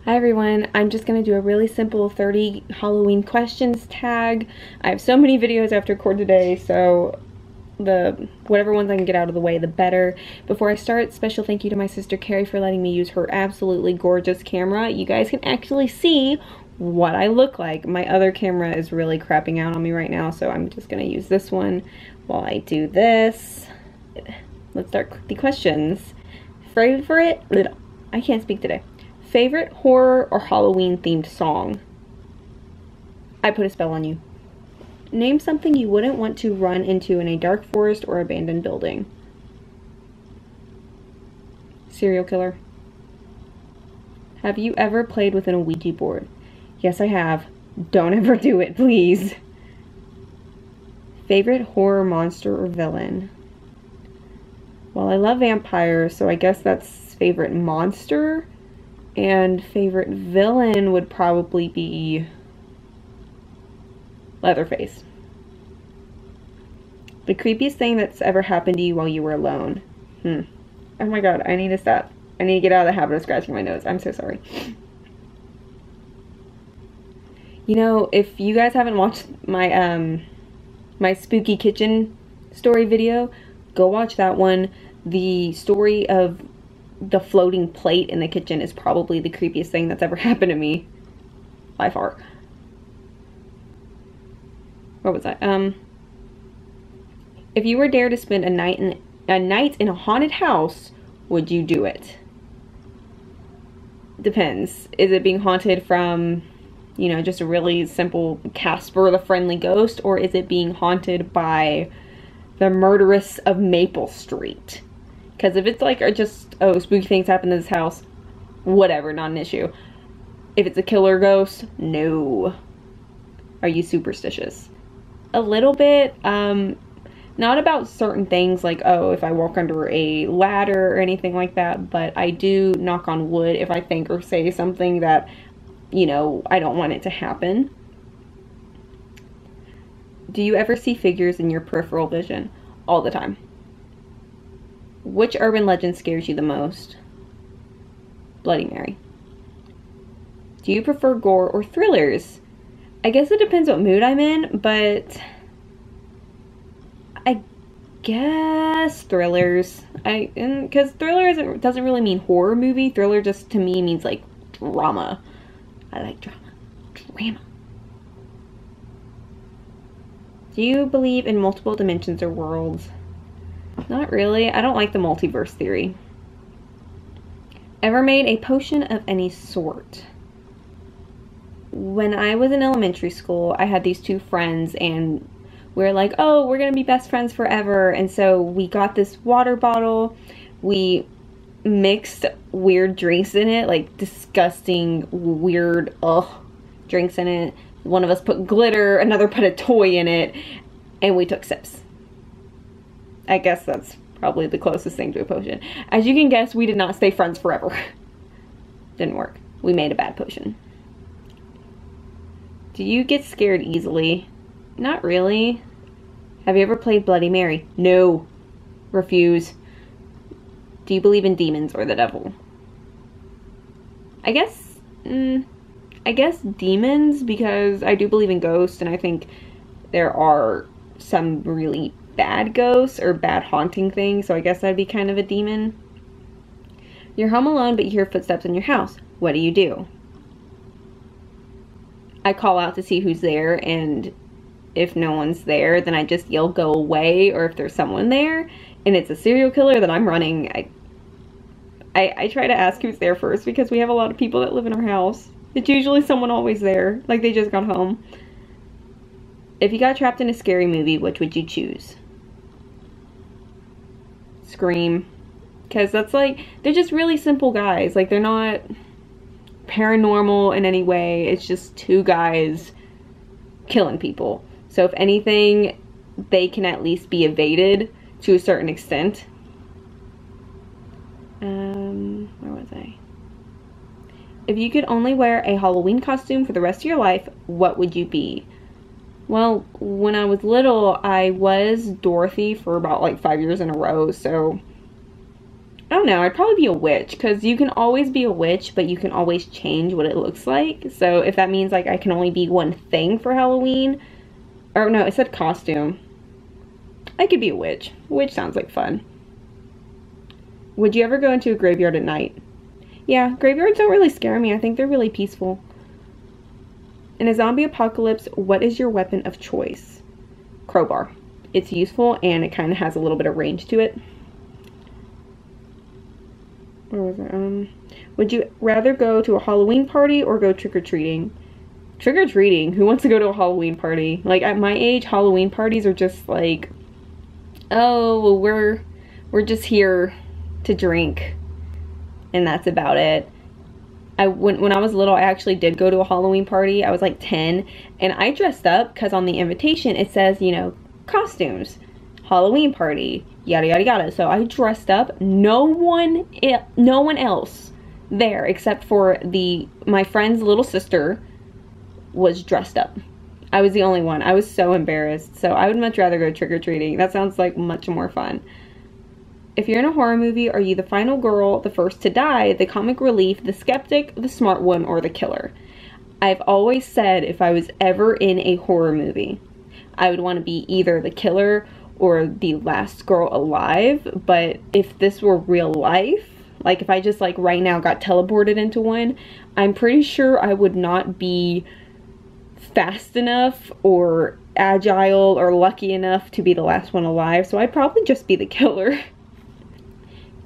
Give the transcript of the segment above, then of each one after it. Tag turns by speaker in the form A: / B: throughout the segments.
A: Hi everyone, I'm just going to do a really simple 30 Halloween questions tag. I have so many videos I have to record today, so whatever ones I can get out of the way, the better. Before I start, special thank you to my sister Carrie for letting me use her absolutely gorgeous camera. You guys can actually see what I look like. My other camera is really crapping out on me right now, so I'm just going to use this one while I do this. Let's start the questions. Favorite, I can't speak today. Favorite horror or Halloween themed song? I Put a Spell on You. Name something you wouldn't want to run into in a dark forest or abandoned building. Serial killer. Have you ever played with an Ouija board? Yes, I have. Don't ever do it, please. Favorite horror monster or villain? Well, I love vampires, so I guess that's favorite monster. And favorite villain would probably be Leatherface. The creepiest thing that's ever happened to you while you were alone. Oh my god, I need to stop. I need to get out of the habit of scratching my nose. I'm so sorry. You know, if you guys haven't watched my my spooky kitchen story video, go watch that one. The story of the floating plate in the kitchen is probably the creepiest thing that's ever happened to me by far. What was that? If you were dared to spend a night in a haunted house, would you do it? Depends. Is it being haunted from, you know, just a really simple Casper the Friendly Ghost, or is it being haunted by the murderess of Maple Street? Because if it's like just, oh, spooky things happen in this house, whatever, not an issue. If it's a killer ghost, no. Are you superstitious? A little bit. Not about certain things like, oh, if I walk under a ladder or anything like that, but I do knock on wood if I think or say something that, you know, I don't want it to happen. Do you ever see figures in your peripheral vision? All the time. Which urban legend scares you the most? Bloody Mary. Do you prefer gore or thrillers? I guess it depends what mood I'm in, but I guess thrillers. Because thriller doesn't really mean horror movie. Thriller just to me means like drama. I like drama. Drama. Do you believe in multiple dimensions or worlds? Not really. I don't like the multiverse theory. Ever made a potion of any sort? When I was in elementary school, I had these two friends and we were like, oh, we're gonna be best friends forever. And so we got this water bottle. We mixed weird drinks in it, like disgusting, weird, drinks in it. One of us put glitter, another put a toy in it, and we took sips. I guess that's probably the closest thing to a potion. As you can guess, we did not stay friends forever. Didn't work. We made a bad potion. Do you get scared easily? Not really. Have you ever played Bloody Mary? No. Refuse. Do you believe in demons or the devil? I guess demons, because I do believe in ghosts, and I think there are some really bad ghosts or bad haunting things, so I guess that'd be kind of a demon. You're home alone, but you hear footsteps in your house. What do you do? I call out to see who's there, and if no one's there, then I just yell, go away, or if there's someone there, and it's a serial killer, then I'm running. I try to ask who's there first, because we have a lot of people that live in our house. It's usually someone always there, like they just got home. If you got trapped in a scary movie, which would you choose? Scream. Because that's like, they're just really simple guys. Like, they're not paranormal in any way. It's just two guys killing people. So if anything, they can at least be evaded to a certain extent. Where was I? If you could only wear a Halloween costume for the rest of your life, what would you be? Well, when I was little, I was Dorothy for about like 5 years in a row, so I don't know, I'd probably be a witch, because you can always be a witch, but you can always change what it looks like. So if that means like I can only be one thing for Halloween, or no, it said costume. I could be a witch. Witch sounds like fun. Would you ever go into a graveyard at night? Yeah, graveyards don't really scare me. I think they're really peaceful. In a zombie apocalypse, what is your weapon of choice? Crowbar. It's useful and it kind of has a little bit of range to it. Where was it? Would you rather go to a Halloween party or go trick-or-treating? Trick-or-treating? Who wants to go to a Halloween party? Like, at my age, Halloween parties are just like, oh, well, we're just here to drink, and that's about it. When I was little, I actually did go to a Halloween party. I was like 10, and I dressed up because on the invitation it says, you know, costumes, Halloween party, yada yada yada. So I dressed up. No one else there except for my friend's little sister was dressed up. I was the only one. I was so embarrassed. So I would much rather go trick-or-treating. That sounds like much more fun. If you're in a horror movie, are you the final girl, the first to die, the comic relief, the skeptic, the smart one, or the killer? I've always said if I was ever in a horror movie, I would want to be either the killer or the last girl alive. But if this were real life, like if I just like right now got teleported into one, I'm pretty sure I would not be fast enough or agile or lucky enough to be the last one alive. So I'd probably just be the killer.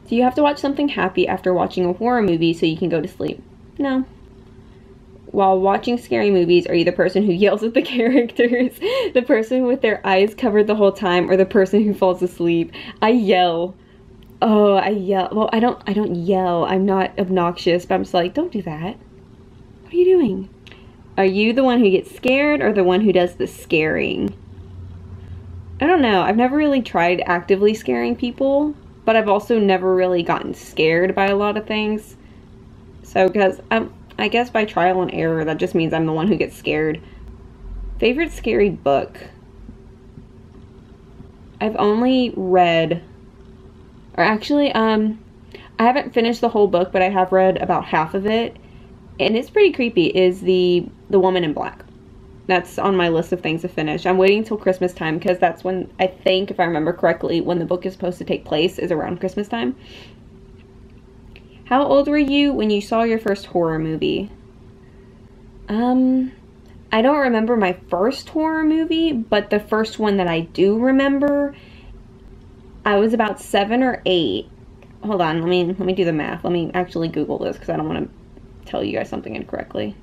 A: Do you have to watch something happy after watching a horror movie so you can go to sleep? No. While watching scary movies, are you the person who yells at the characters, the person with their eyes covered the whole time, or the person who falls asleep? I yell. Oh, I yell. Well, I don't yell. I'm not obnoxious, but I'm just like, don't do that. What are you doing? Are you the one who gets scared or the one who does the scaring? I don't know. I've never really tried actively scaring people, but I've also never really gotten scared by a lot of things. So, because I guess by trial and error, that just means I'm the one who gets scared. Favorite scary book? I've only read, or actually, I haven't finished the whole book, but I have read about half of it, and it's pretty creepy, is The Woman in Black. That's on my list of things to finish. I'm waiting till Christmas time, because that's when, I think, if I remember correctly, when the book is supposed to take place, is around Christmas time. How old were you when you saw your first horror movie? I don't remember my first horror movie, but the first one that I do remember, I was about 7 or 8. Hold on, let me do the math. Let me actually Google this, because I don't want to tell you guys something incorrectly.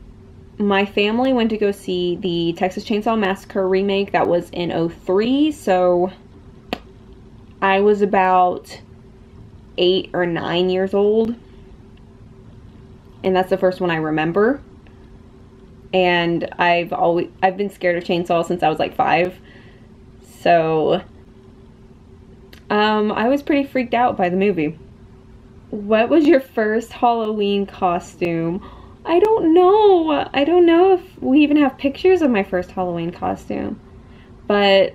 A: My family went to go see the Texas Chainsaw Massacre remake. That was in 2003, so I was about 8 or 9 years old. And that's the first one I remember. And I've been scared of chainsaws since I was like 5. So I was pretty freaked out by the movie. What was your first Halloween costume? I don't know. I don't know if we even have pictures of my first Halloween costume. But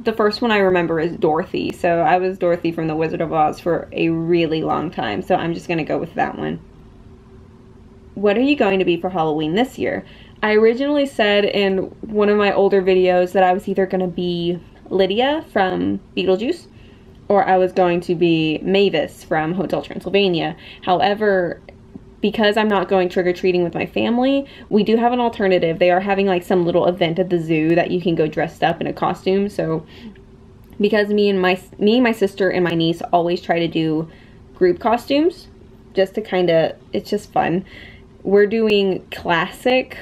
A: the first one I remember is Dorothy. So I was Dorothy from The Wizard of Oz for a really long time. So I'm just going to go with that one. What are you going to be for Halloween this year? I originally said in one of my older videos that I was either going to be Lydia from Beetlejuice, or I was going to be Mavis from Hotel Transylvania. However, because I'm not going trick-or-treating with my family, we do have an alternative. They are having like some little event at the zoo that you can go dressed up in a costume. So because me and my sister and my niece always try to do group costumes, just to kind of, it's just fun. We're doing classic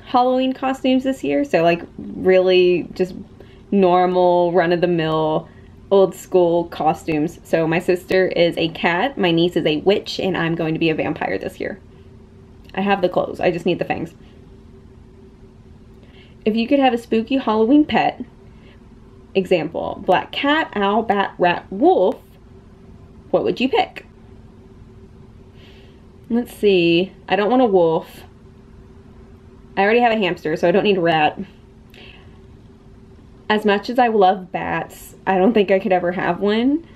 A: Halloween costumes this year. So like really just normal, run-of-the-mill, old school costumes. So my sister is a cat, my niece is a witch, and I'm going to be a vampire this year. I have the clothes, I just need the fangs. If you could have a spooky Halloween pet, example, black cat, owl, bat, rat, wolf, what would you pick? Let's see. I don't want a wolf. I already have a hamster, so I don't need a rat. As much as I love bats, I don't think I could ever have one.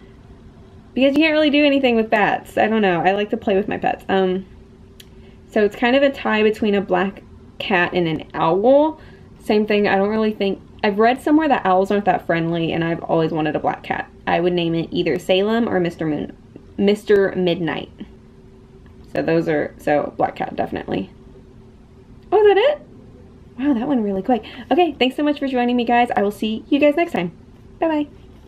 A: because you can't really do anything with bats. I don't know. I like to play with my pets. So it's kind of a tie between a black cat and an owl. Same thing. I don't really think... I've read somewhere that owls aren't that friendly, and I've always wanted a black cat. I would name it either Salem or Mr. Midnight. So those are... So, black cat, definitely. Oh, is that it? Wow, that went really quick. Okay, thanks so much for joining me, guys. I will see you guys next time. Bye-bye.